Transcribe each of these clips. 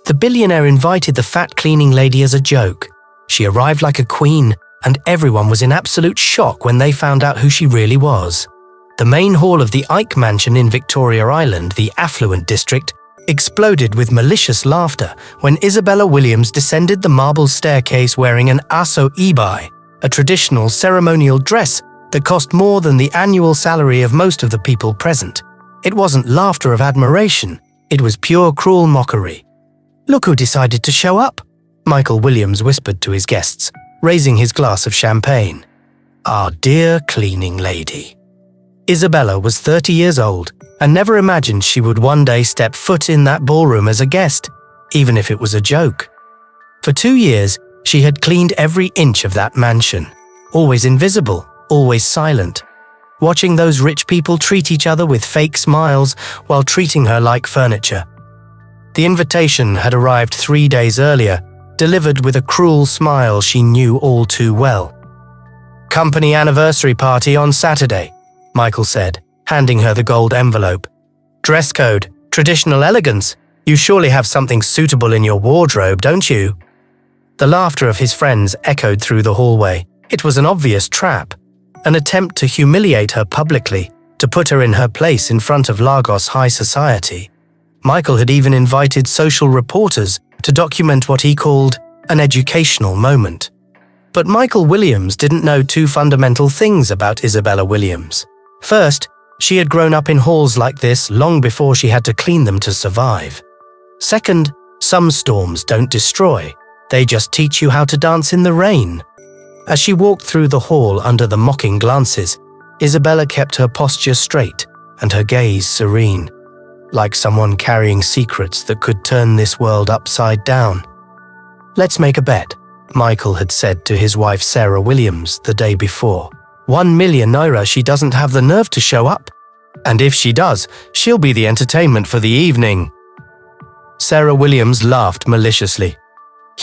The billionaire invited the fat cleaning lady as a joke. She arrived like a queen, and everyone was in absolute shock when they found out who she really was. The main hall of the Ike Mansion in Victoria Island, the affluent district, exploded with malicious laughter when Isabella Williams descended the marble staircase wearing an aso ibai, a traditional ceremonial dress that cost more than the annual salary of most of the people present. It wasn't laughter of admiration, it was pure cruel mockery. "Look who decided to show up," Michael Williams whispered to his guests, raising his glass of champagne. "Our dear cleaning lady." Isabella was 30 years old and never imagined she would one day step foot in that ballroom as a guest, even if it was a joke. For 2 years, she had cleaned every inch of that mansion, always invisible, always silent, watching those rich people treat each other with fake smiles while treating her like furniture. The invitation had arrived 3 days earlier, delivered with a cruel smile she knew all too well. "Company anniversary party on Saturday," Michael said, handing her the gold envelope. "Dress code, traditional elegance. You surely have something suitable in your wardrobe, don't you?" The laughter of his friends echoed through the hallway. It was an obvious trap, an attempt to humiliate her publicly, to put her in her place in front of Lagos high society. Michael had even invited social reporters to document what he called an educational moment. But Michael Williams didn't know two fundamental things about Isabella Williams. First, she had grown up in halls like this long before she had to clean them to survive. Second, some storms don't destroy, they just teach you how to dance in the rain. As she walked through the hall under the mocking glances, Isabella kept her posture straight and her gaze serene, like someone carrying secrets that could turn this world upside down. "Let's make a bet," Michael had said to his wife Sarah Williams the day before. 1 million naira she doesn't have the nerve to show up. And if she does, she'll be the entertainment for the evening. Sarah Williams laughed maliciously.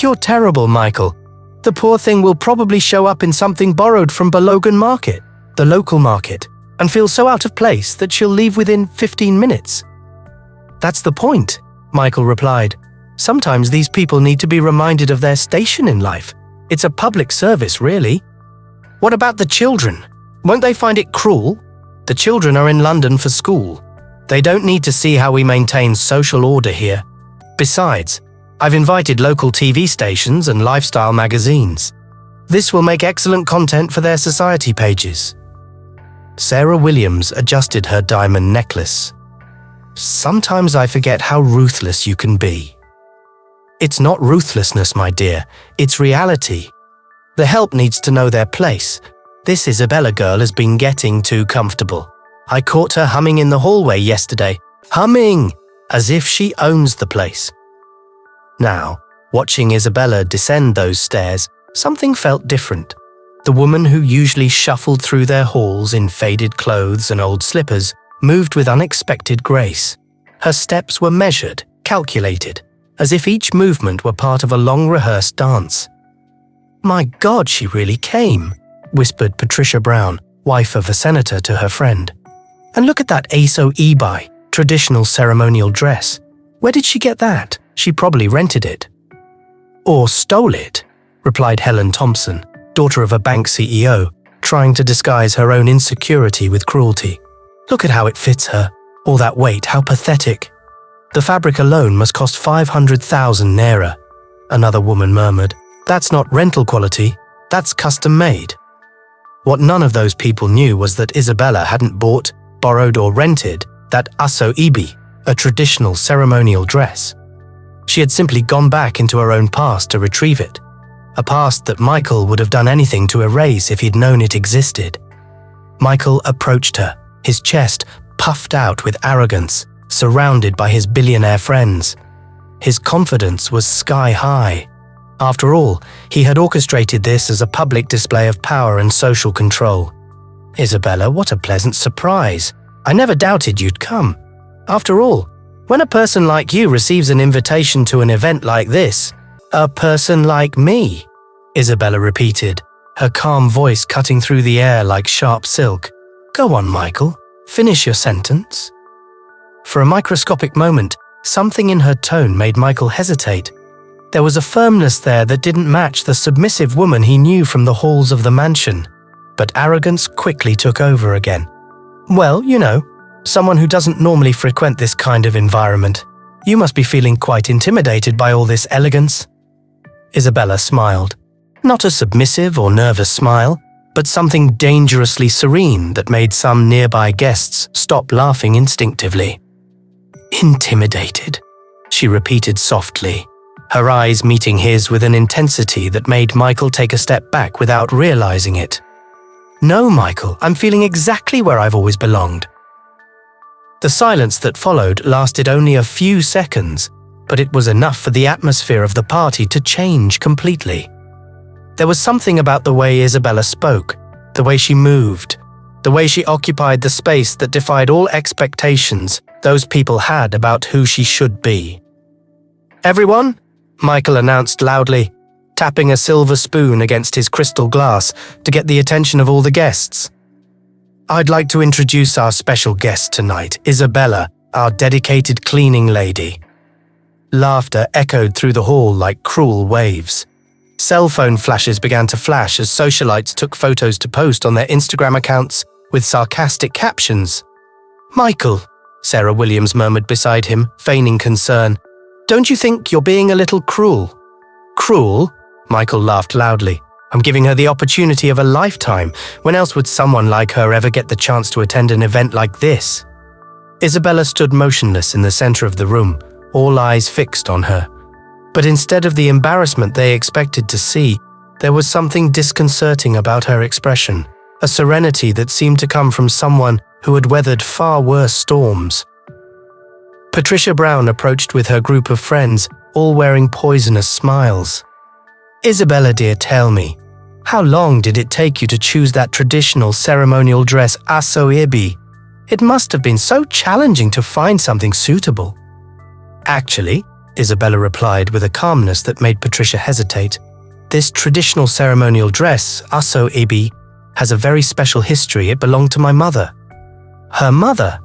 "You're terrible, Michael. The poor thing will probably show up in something borrowed from Balogan Market, the local market, and feel so out of place that she'll leave within 15 minutes. "That's the point," Michael replied. "Sometimes these people need to be reminded of their station in life. It's a public service, really." "What about the children? Won't they find it cruel? The children are in London for school. They don't need to see how we maintain social order here. Besides, I've invited local TV stations and lifestyle magazines. This will make excellent content for their society pages." Sarah Williams adjusted her diamond necklace. "Sometimes I forget how ruthless you can be." "It's not ruthlessness, my dear. It's reality. The help needs to know their place. This Isabella girl has been getting too comfortable. I caught her humming in the hallway yesterday. Humming! As if she owns the place." Now, watching Isabella descend those stairs, something felt different. The woman who usually shuffled through their halls in faded clothes and old slippers moved with unexpected grace. Her steps were measured, calculated, as if each movement were part of a long-rehearsed dance. "My God, she really came," whispered Patricia Brown, wife of a senator, to her friend. "And look at that aso ibai, traditional ceremonial dress. Where did she get that? She probably rented it." "Or stole it," replied Helen Thompson, daughter of a bank CEO, trying to disguise her own insecurity with cruelty. "Look at how it fits her. All that weight, how pathetic. The fabric alone must cost 500,000 naira," another woman murmured. "That's not rental quality, that's custom made." What none of those people knew was that Isabella hadn't bought, borrowed or rented that aso ibi, a traditional ceremonial dress. She had simply gone back into her own past to retrieve it, a past that Michael would have done anything to erase if he'd known it existed. Michael approached her, his chest puffed out with arrogance, surrounded by his billionaire friends. His confidence was sky high. After all, he had orchestrated this as a public display of power and social control. "Isabella, what a pleasant surprise. I never doubted you'd come. After all, when a person like you receives an invitation to an event like this, a person like me," Isabella repeated, her calm voice cutting through the air like sharp silk. "Go on, Michael. Finish your sentence." For a microscopic moment, Something in her tone made Michael hesitate. There was a firmness there that didn't match the submissive woman he knew from the halls of the mansion. But arrogance quickly took over again. "Well, you know, someone who doesn't normally frequent this kind of environment. You must be feeling quite intimidated by all this elegance." Isabella smiled. Not a submissive or nervous smile, but something dangerously serene that made some nearby guests stop laughing instinctively. "Intimidated," she repeated softly, her eyes meeting his with an intensity that made Michael take a step back without realizing it. "No, Michael, I'm feeling exactly where I've always belonged." The silence that followed lasted only a few seconds, but it was enough for the atmosphere of the party to change completely. There was something about the way Isabella spoke, the way she moved, the way she occupied the space that defied all expectations those people had about who she should be. "Everyone," Michael announced loudly, tapping a silver spoon against his crystal glass to get the attention of all the guests. "I'd like to introduce our special guest tonight, Isabella, our dedicated cleaning lady." Laughter echoed through the hall like cruel waves. Cell phone flashes began to flash as socialites took photos to post on their Instagram accounts with sarcastic captions. "Michael," Sarah Williams murmured beside him, feigning concern, "don't you think you're being a little cruel?" "Cruel?" Michael laughed loudly. "I'm giving her the opportunity of a lifetime. When else would someone like her ever get the chance to attend an event like this?" Isabella stood motionless in the center of the room, all eyes fixed on her. But instead of the embarrassment they expected to see, there was something disconcerting about her expression, a serenity that seemed to come from someone who had weathered far worse storms. Patricia Brown approached with her group of friends, all wearing poisonous smiles. "Isabella dear, tell me, how long did it take you to choose that traditional ceremonial dress asoebi? It must have been so challenging to find something suitable." "Actually," Isabella replied with a calmness that made Patricia hesitate, "this traditional ceremonial dress, asoebi, has a very special history. It belonged to my mother." "Her mother?"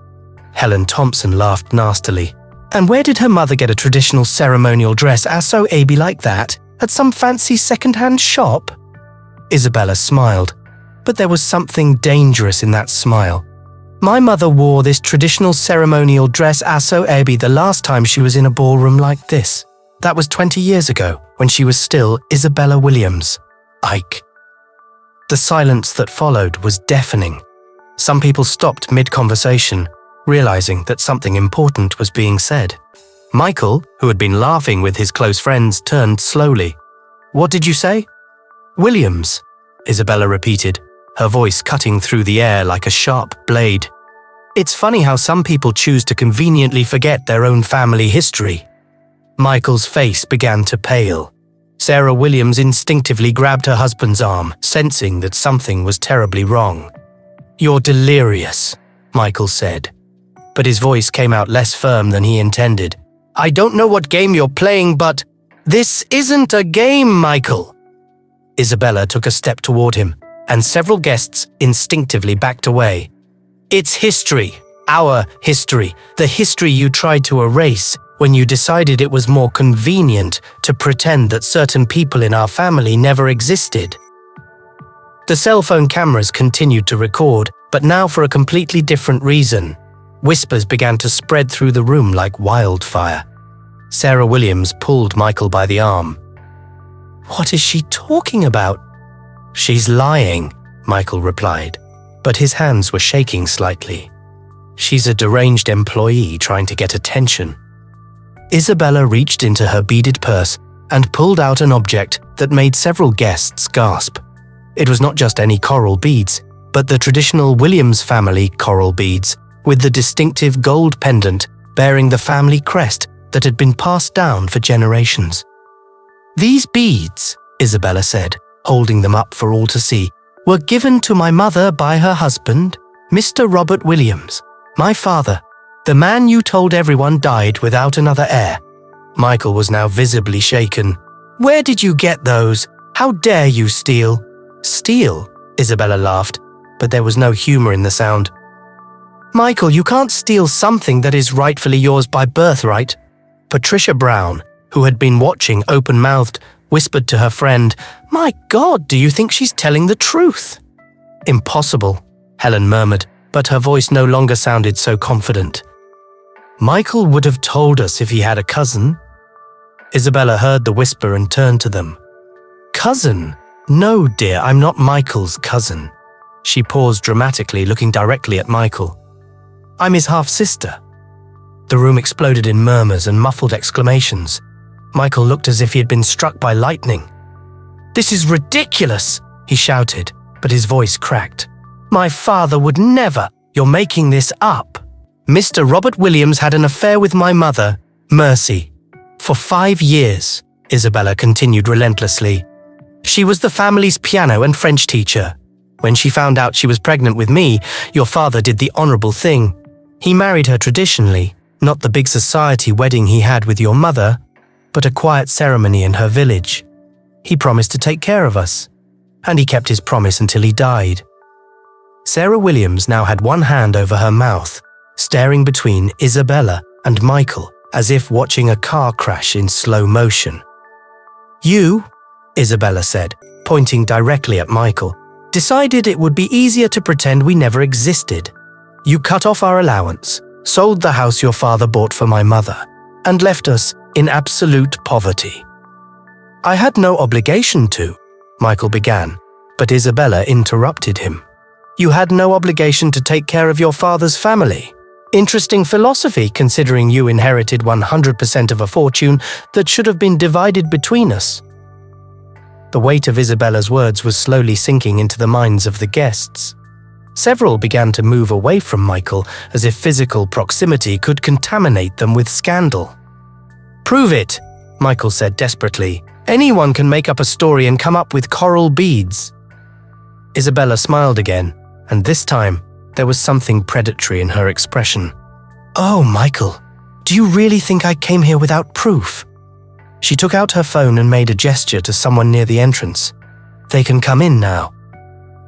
Helen Thompson laughed nastily. "And where did her mother get a traditional ceremonial dress asoebi like that? At some fancy second-hand shop?" Isabella smiled, but there was something dangerous in that smile. "My mother wore this traditional ceremonial dress asoebi the last time she was in a ballroom like this. That was 20 years ago, when she was still Isabella Williams. Ike." The silence that followed was deafening. Some people stopped mid-conversation, realizing that something important was being said. Michael, who had been laughing with his close friends, turned slowly. "What did you say?" "Williams," Isabella repeated, her voice cutting through the air like a sharp blade. "It's funny how some people choose to conveniently forget their own family history." Michael's face began to pale. Sarah Williams instinctively grabbed her husband's arm, sensing that something was terribly wrong. "You're delirious," Michael said, but his voice came out less firm than he intended. "I don't know what game you're playing, but this isn't a game, Michael." Isabella took a step toward him, and several guests instinctively backed away. "It's history, our history, the history you tried to erase when you decided it was more convenient to pretend that certain people in our family never existed." The cell phone cameras continued to record, but now for a completely different reason. Whispers began to spread through the room like wildfire. Sarah Williams pulled Michael by the arm. "What is she talking about?" "She's lying," Michael replied, but his hands were shaking slightly. "She's a deranged employee trying to get attention." Isabella reached into her beaded purse and pulled out an object that made several guests gasp. It was not just any coral beads, but the traditional Williams family coral beads, with the distinctive gold pendant bearing the family crest that had been passed down for generations. "These beads," Isabella said, holding them up for all to see, "were given to my mother by her husband, Mr. Robert Williams, my father. The man you told everyone died without another heir." Michael was now visibly shaken. "Where did you get those? How dare you steal?" "Steal?" Isabella laughed, but there was no humor in the sound. "Michael, you can't steal something that is rightfully yours by birthright. Patricia Brown, who had been watching open-mouthed, whispered to her friend, "My God, do you think she's telling the truth?" "Impossible," Helen murmured, but her voice no longer sounded so confident. "Michael would have told us if he had a cousin." Isabella heard the whisper and turned to them. "Cousin? No, dear, I'm not Michael's cousin." She paused dramatically, looking directly at Michael. "I'm his half-sister." The room exploded in murmurs and muffled exclamations. Michael looked as if he had been struck by lightning. "This is ridiculous," he shouted, but his voice cracked. "My father would never. You're making this up." "Mr. Robert Williams had an affair with my mother, Mercy, for 5 years," Isabella continued relentlessly. "She was the family's piano and French teacher. When she found out she was pregnant with me, your father did the honorable thing. He married her traditionally, not the big society wedding he had with your mother, but a quiet ceremony in her village. He promised to take care of us, and he kept his promise until he died." Sarah Williams now had one hand over her mouth, staring between Isabella and Michael as if watching a car crash in slow motion. "You," Isabella said, pointing directly at Michael, "decided it would be easier to pretend we never existed. You cut off our allowance, sold the house your father bought for my mother, and left us in absolute poverty." "I had no obligation to," Michael began, but Isabella interrupted him. "You had no obligation to take care of your father's family. Interesting philosophy, considering you inherited 100% of a fortune that should have been divided between us." The weight of Isabella's words was slowly sinking into the minds of the guests. Several began to move away from Michael as if physical proximity could contaminate them with scandal. "Prove it," Michael said desperately. "Anyone can make up a story and come up with coral beads." Isabella smiled again, and this time there was something predatory in her expression. "Oh, Michael, do you really think I came here without proof?" She took out her phone and made a gesture to someone near the entrance. "They can come in now."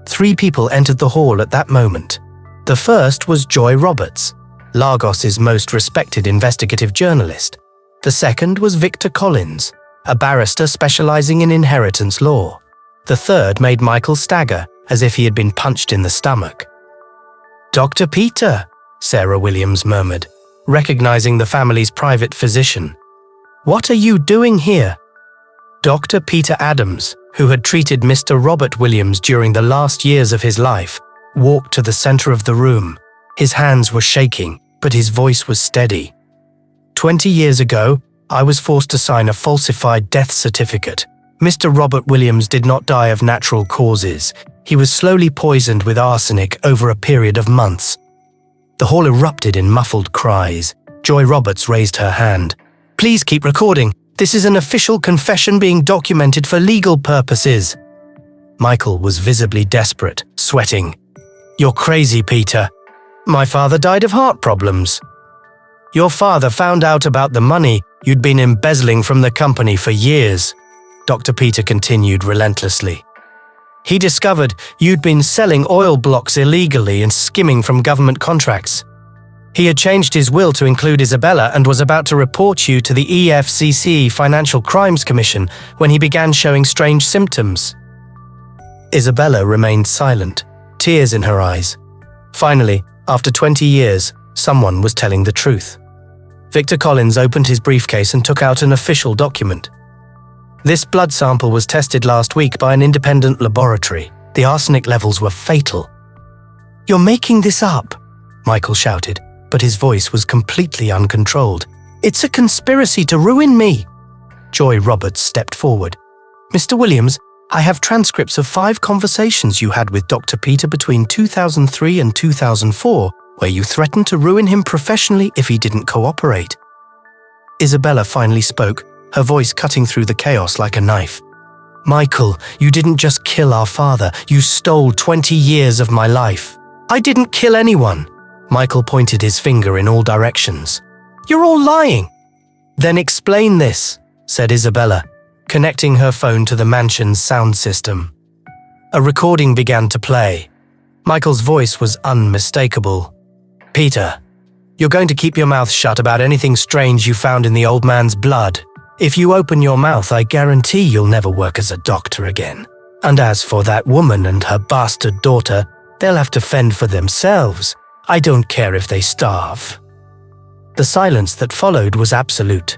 3 people entered the hall at that moment. The first was Joy Roberts, Lagos's most respected investigative journalist. The second was Victor Collins, a barrister specializing in inheritance law. The third made Michael stagger, as if he had been punched in the stomach. "Dr. Peter," Sarah Williams murmured, recognizing the family's private physician. "What are you doing here?" Dr. Peter Adams, who had treated Mr. Robert Williams during the last years of his life, walked to the center of the room. His hands were shaking, but his voice was steady. 20 years ago, I was forced to sign a falsified death certificate. Mr. Robert Williams did not die of natural causes. He was slowly poisoned with arsenic over a period of months." The hall erupted in muffled cries. Joy Roberts raised her hand. "Please keep recording. This is an official confession being documented for legal purposes." Michael was visibly desperate, sweating. "You're crazy, Peter. My father died of heart problems. Your father found out about the money you'd been embezzling from the company for years," Dr. Peter continued relentlessly. "He discovered you'd been selling oil blocks illegally and skimming from government contracts. He had changed his will to include Isabella and was about to report you to the EFCC Financial Crimes Commission when he began showing strange symptoms." Isabella remained silent, tears in her eyes. Finally, after 20 years, someone was telling the truth. Victor Collins opened his briefcase and took out an official document. "This blood sample was tested last week by an independent laboratory. The arsenic levels were fatal." "You're making this up," Michael shouted, but his voice was completely uncontrolled. "It's a conspiracy to ruin me." Joy Roberts stepped forward. "Mr. Williams, I have transcripts of 5 conversations you had with Dr. Peter between 2003 and 2004, where you threatened to ruin him professionally if he didn't cooperate." Isabella finally spoke, her voice cutting through the chaos like a knife. "Michael, you didn't just kill our father, you stole 20 years of my life." "I didn't kill anyone." Michael pointed his finger in all directions. "You're all lying." "Then explain this," said Isabella, connecting her phone to the mansion's sound system. A recording began to play. Michael's voice was unmistakable. "Peter, You're going to keep your mouth shut about anything strange you found in the old man's blood. If you open your mouth, I guarantee you'll never work as a doctor again. And as for that woman and her bastard daughter, they'll have to fend for themselves. I don't care if they starve." The silence that followed was absolute.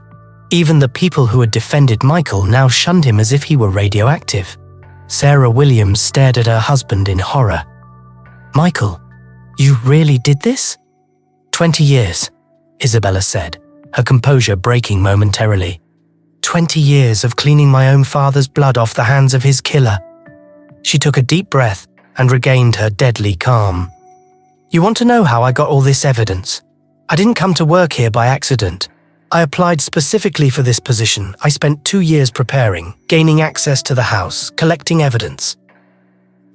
Even the people who had defended Michael now shunned him as if he were radioactive. Sarah Williams stared at her husband in horror. "Michael, you really did this?" 20 years, Isabella said, her composure breaking momentarily. 20 years of cleaning my own father's blood off the hands of his killer." She took a deep breath and regained her deadly calm. "You want to know how I got all this evidence? I didn't come to work here by accident. I applied specifically for this position. I spent 2 years preparing, gaining access to the house, collecting evidence."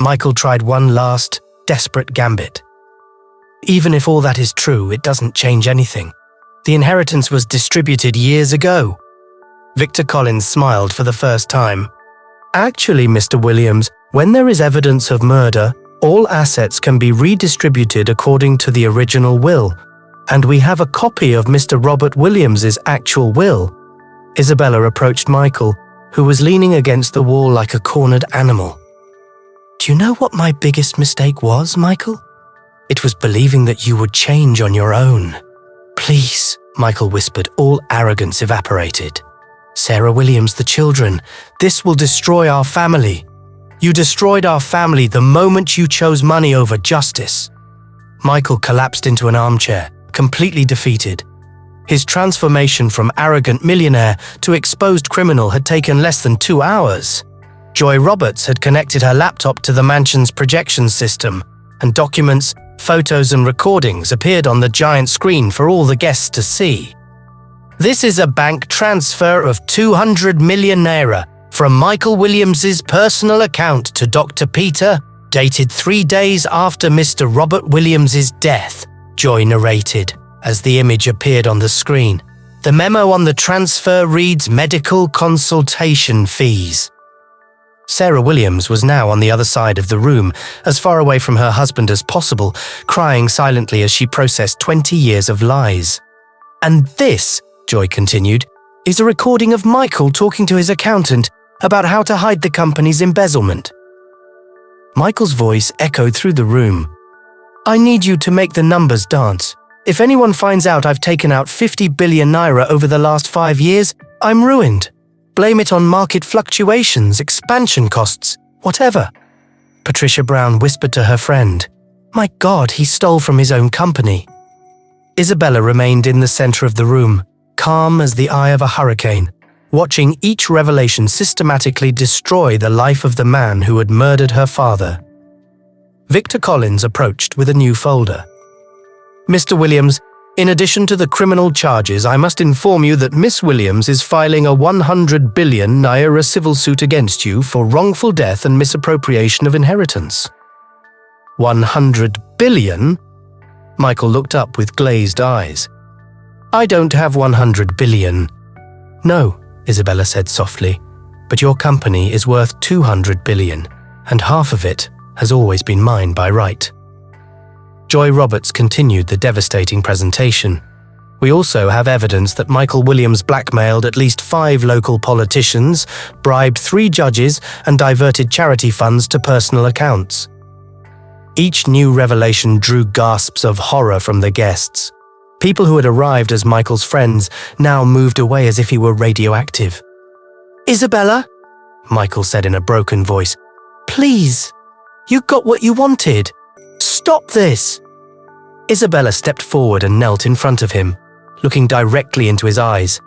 Michael tried one last, desperate gambit. "Even if all that is true, it doesn't change anything. The inheritance was distributed years ago." Victor Collins smiled for the first time. "Actually, Mr. Williams, when there is evidence of murder, all assets can be redistributed according to the original will, and we have a copy of Mr. Robert Williams's actual will." Isabella approached Michael, who was leaning against the wall like a cornered animal. "Do you know what my biggest mistake was, Michael? It was believing that you would change on your own." "Please," Michael whispered, all arrogance evaporated. "Sarah Williams, the children, this will destroy our family. You destroyed our family the moment you chose money over justice." Michael collapsed into an armchair, completely defeated. His transformation from arrogant millionaire to exposed criminal had taken less than 2 hours. Joy Roberts had connected her laptop to the mansion's projection system, and documents, photos and recordings appeared on the giant screen for all the guests to see. "This is a bank transfer of 200 million naira from Michael Williams's personal account to Dr. Peter, dated 3 days after Mr. Robert Williams's death," Joy narrated, as the image appeared on the screen. "The memo on the transfer reads medical consultation fees." Sarah Williams was now on the other side of the room, as far away from her husband as possible, crying silently as she processed 20 years of lies. "And this," Joy continued, "is a recording of Michael talking to his accountant about how to hide the company's embezzlement." Michael's voice echoed through the room. "I need you to make the numbers dance. If anyone finds out I've taken out 50 billion naira over the last 5 years, I'm ruined. Blame it on market fluctuations, expansion costs, whatever." Patricia Brown whispered to her friend, "My God, he stole from his own company." Isabella remained in the center of the room, calm as the eye of a hurricane, watching each revelation systematically destroy the life of the man who had murdered her father. Victor Collins approached with a new folder. "Mr. Williams, in addition to the criminal charges, I must inform you that Miss Williams is filing a 100 billion naira civil suit against you for wrongful death and misappropriation of inheritance." 100 billion? Michael looked up with glazed eyes. "I don't have 100 billion. "No," Isabella said softly, "but your company is worth 200 billion, and half of it has always been mine by right." Joy Roberts continued the devastating presentation. "We also have evidence that Michael Williams blackmailed at least 5 local politicians, bribed 3 judges, and diverted charity funds to personal accounts." Each new revelation drew gasps of horror from the guests. People who had arrived as Michael's friends now moved away as if he were radioactive. "Isabella," Michael said in a broken voice, "please, you got what you wanted. Stop this." Isabella stepped forward and knelt in front of him, looking directly into his eyes.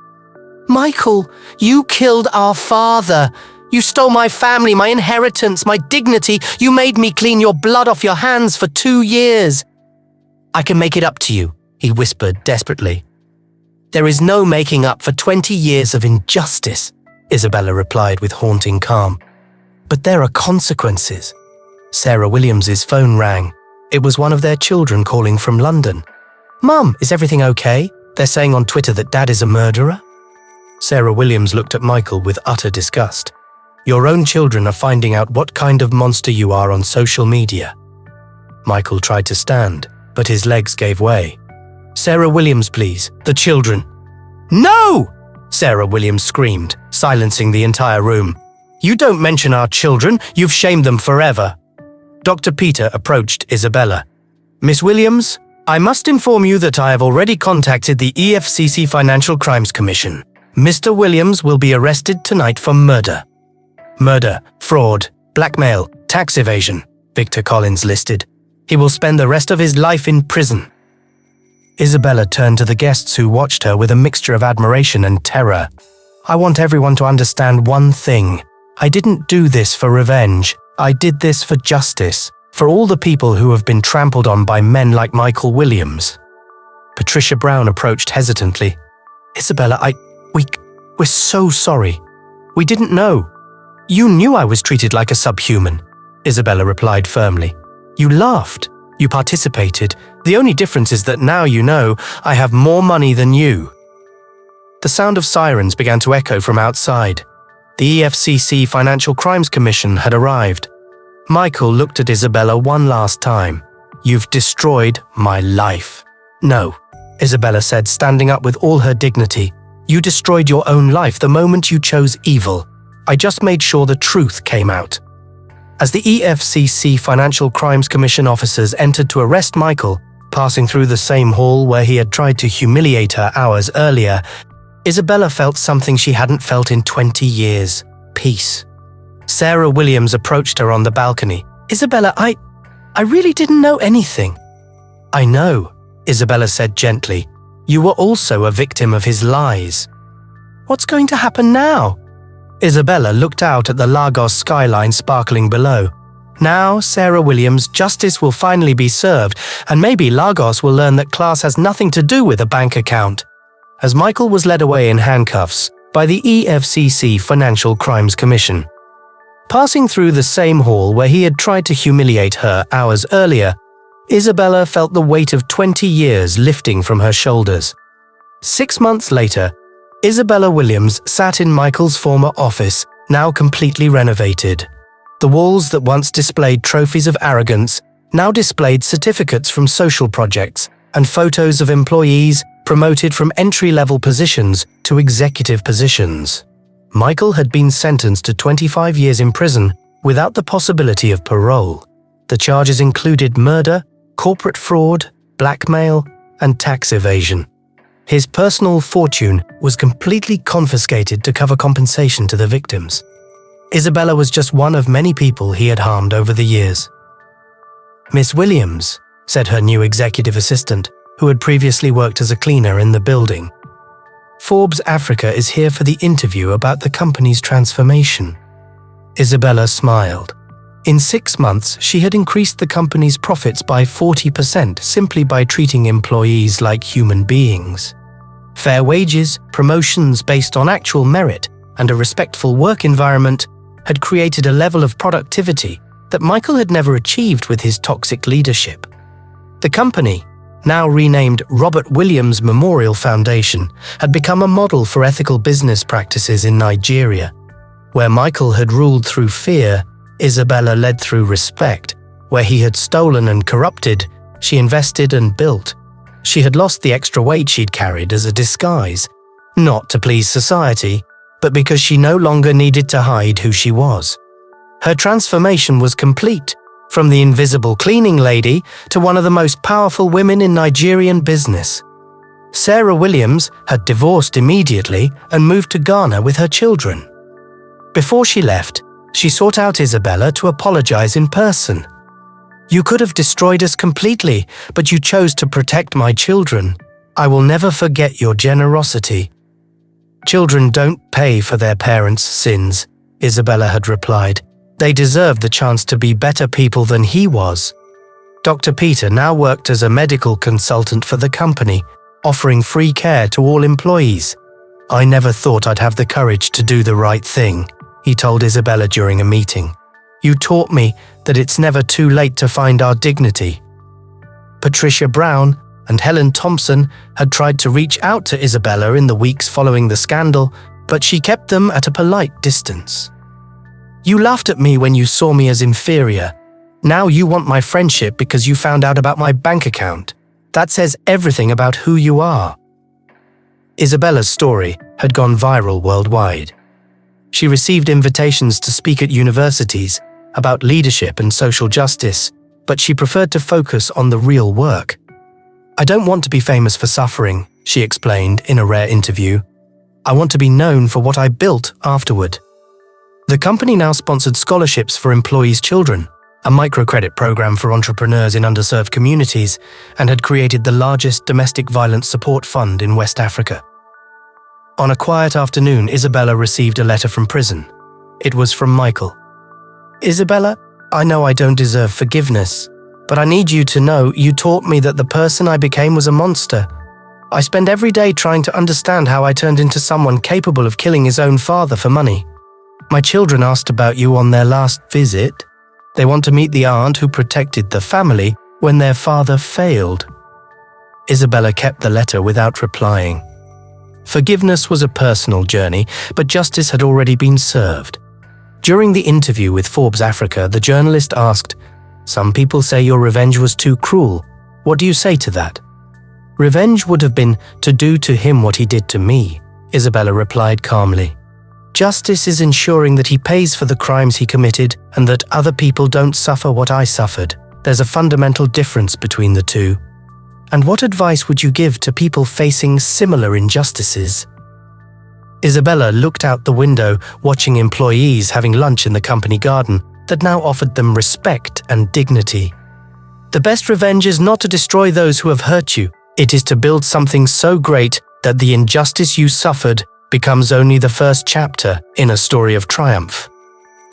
"Michael, you killed our father. You stole my family, my inheritance, my dignity. You made me clean your blood off your hands for 2 years. "I can make it up to you," he whispered desperately. "There is no making up for 20 years of injustice," Isabella replied with haunting calm. "But there are consequences." Sarah Williams's phone rang. It was one of their children calling from London. "Mum, is everything okay? They're saying on Twitter that Dad is a murderer." Sarah Williams looked at Michael with utter disgust. "Your own children are finding out what kind of monster you are on social media." Michael tried to stand, but his legs gave way. Sarah Williams, please. The children." "No!" Sarah Williams screamed, silencing the entire room. "You don't mention our children. You've shamed them forever." Dr. Peter approached Isabella. "Miss Williams, I must inform you that I have already contacted the EFCC Financial Crimes Commission. Mr. Williams will be arrested tonight for murder." "Murder, fraud, blackmail, tax evasion," Victor Collins listed. "He will spend the rest of his life in prison." Isabella turned to the guests who watched her with a mixture of admiration and terror. "I want everyone to understand one thing. I didn't do this for revenge. I did this for justice, for all the people who have been trampled on by men like Michael Williams." Patricia Brown approached hesitantly. "Isabella, we're so sorry. We didn't know." "You knew I was treated like a subhuman," Isabella replied firmly. "You laughed. You participated. The only difference is that now you know I have more money than you." The sound of sirens began to echo from outside. The EFCC Financial Crimes Commission had arrived. Michael looked at Isabella one last time. "You've destroyed my life." "No," Isabella said, standing up with all her dignity. "You destroyed your own life the moment you chose evil. I just made sure the truth came out." As the EFCC Financial Crimes Commission officers entered to arrest Michael, passing through the same hall where he had tried to humiliate her hours earlier, Isabella felt something she hadn't felt in 20 years: peace. Sarah Williams approached her on the balcony. "Isabella, I really didn't know anything." "I know," Isabella said gently. "You were also a victim of his lies." "What's going to happen now?" Isabella looked out at the Lagos skyline sparkling below. "Now, Sarah Williams, justice will finally be served, and maybe Lagos will learn that class has nothing to do with a bank account." As Michael was led away in handcuffs by the EFCC Financial Crimes Commission. Passing through the same hall where he had tried to humiliate her hours earlier, Isabella felt the weight of 20 years lifting from her shoulders. 6 months later, Isabella Williams sat in Michael's former office, now completely renovated. The walls that once displayed trophies of arrogance now displayed certificates from social projects and photos of employees promoted from entry-level positions to executive positions. Michael had been sentenced to 25 years in prison without the possibility of parole. The charges included murder, corporate fraud, blackmail, and tax evasion. His personal fortune was completely confiscated to cover compensation to the victims. Isabella was just one of many people he had harmed over the years. "Miss Williams," said her new executive assistant, who had previously worked as a cleaner in the building. "Forbes Africa is here for the interview about the company's transformation." Isabella smiled. In 6 months, she had increased the company's profits by 40% simply by treating employees like human beings. Fair wages, promotions based on actual merit, and a respectful work environment had created a level of productivity that Michael had never achieved with his toxic leadership. The company, now renamed Robert Williams Memorial Foundation, had become a model for ethical business practices in Nigeria. Where Michael had ruled through fear, Isabella led through respect. Where he had stolen and corrupted, she invested and built. She had lost the extra weight she'd carried as a disguise, not to please society, but because she no longer needed to hide who she was. Her transformation was complete, from the invisible cleaning lady to one of the most powerful women in Nigerian business. Sarah Williams had divorced immediately and moved to Ghana with her children. Before she left, she sought out Isabella to apologize in person. "You could have destroyed us completely, but you chose to protect my children. I will never forget your generosity." "Children don't pay for their parents' sins," Isabella had replied. "They deserve the chance to be better people than he was." Dr. Peter now worked as a medical consultant for the company, offering free care to all employees. "I never thought I'd have the courage to do the right thing," he told Isabella during a meeting. "You taught me that it's never too late to find our dignity." Patricia Brown and Helen Thompson had tried to reach out to Isabella in the weeks following the scandal, but she kept them at a polite distance. "You laughed at me when you saw me as inferior. Now you want my friendship because you found out about my bank account." That says everything about who you are. Isabella's story had gone viral worldwide. She received invitations to speak at universities about leadership and social justice, but she preferred to focus on the real work. "I don't want to be famous for suffering," she explained in a rare interview. "I want to be known for what I built afterward." The company now sponsored scholarships for employees' children, a microcredit program for entrepreneurs in underserved communities, and had created the largest domestic violence support fund in West Africa. On a quiet afternoon, Isabella received a letter from prison. It was from Michael. "Isabella, I know I don't deserve forgiveness, but I need you to know you taught me that the person I became was a monster. I spend every day trying to understand how I turned into someone capable of killing his own father for money. My children asked about you on their last visit. They want to meet the aunt who protected the family when their father failed." Isabella kept the letter without replying. Forgiveness was a personal journey, but justice had already been served. During the interview with Forbes Africa, the journalist asked, "Some people say your revenge was too cruel. What do you say to that?" "Revenge would have been to do to him what he did to me," Isabella replied calmly. "Justice is ensuring that he pays for the crimes he committed and that other people don't suffer what I suffered. There's a fundamental difference between the two. And what advice would you give to people facing similar injustices?" Isabella looked out the window, watching employees having lunch in the company garden that now offered them respect and dignity. "The best revenge is not to destroy those who have hurt you. It is to build something so great that the injustice you suffered becomes only the first chapter in a story of triumph."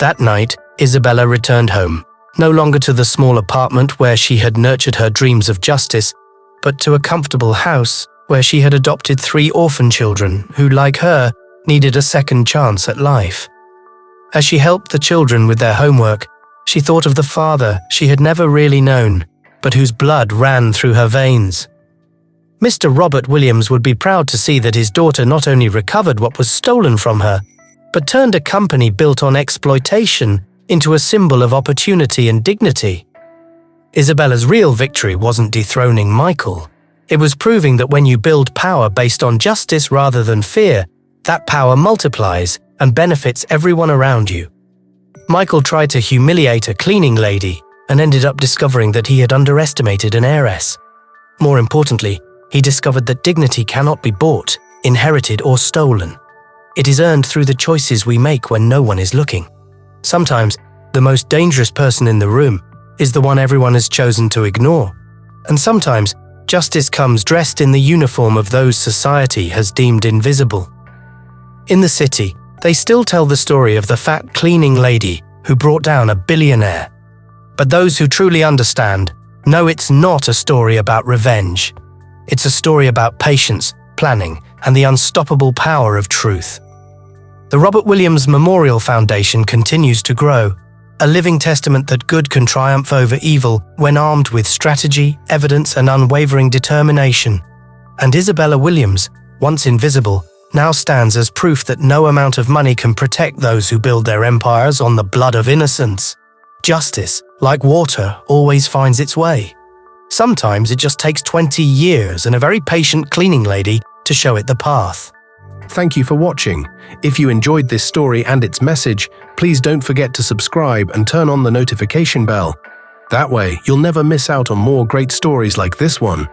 That night, Isabella returned home, no longer to the small apartment where she had nurtured her dreams of justice, but to a comfortable house where she had adopted 3 orphan children who, like her, needed a second chance at life. As she helped the children with their homework, she thought of the father she had never really known, but whose blood ran through her veins. Mr. Robert Williams would be proud to see that his daughter not only recovered what was stolen from her, but turned a company built on exploitation into a symbol of opportunity and dignity. Isabella's real victory wasn't dethroning Michael. It was proving that when you build power based on justice rather than fear, that power multiplies and benefits everyone around you. Michael tried to humiliate a cleaning lady and ended up discovering that he had underestimated an heiress. More importantly, he discovered that dignity cannot be bought, inherited, or stolen. It is earned through the choices we make when no one is looking. Sometimes, the most dangerous person in the room is the one everyone has chosen to ignore. And sometimes, justice comes dressed in the uniform of those society has deemed invisible. In the city, they still tell the story of the fat cleaning lady who brought down a billionaire. But those who truly understand know it's not a story about revenge. It's a story about patience, planning, and the unstoppable power of truth. The Robert Williams Memorial Foundation continues to grow, a living testament that good can triumph over evil when armed with strategy, evidence, and unwavering determination. And Isabella Williams, once invisible, now stands as proof that no amount of money can protect those who build their empires on the blood of innocence. Justice, like water, always finds its way. Sometimes it just takes 20 years and a very patient cleaning lady to show it the path. Thank you for watching. If you enjoyed this story and its message, please don't forget to subscribe and turn on the notification bell. That way, you'll never miss out on more great stories like this one.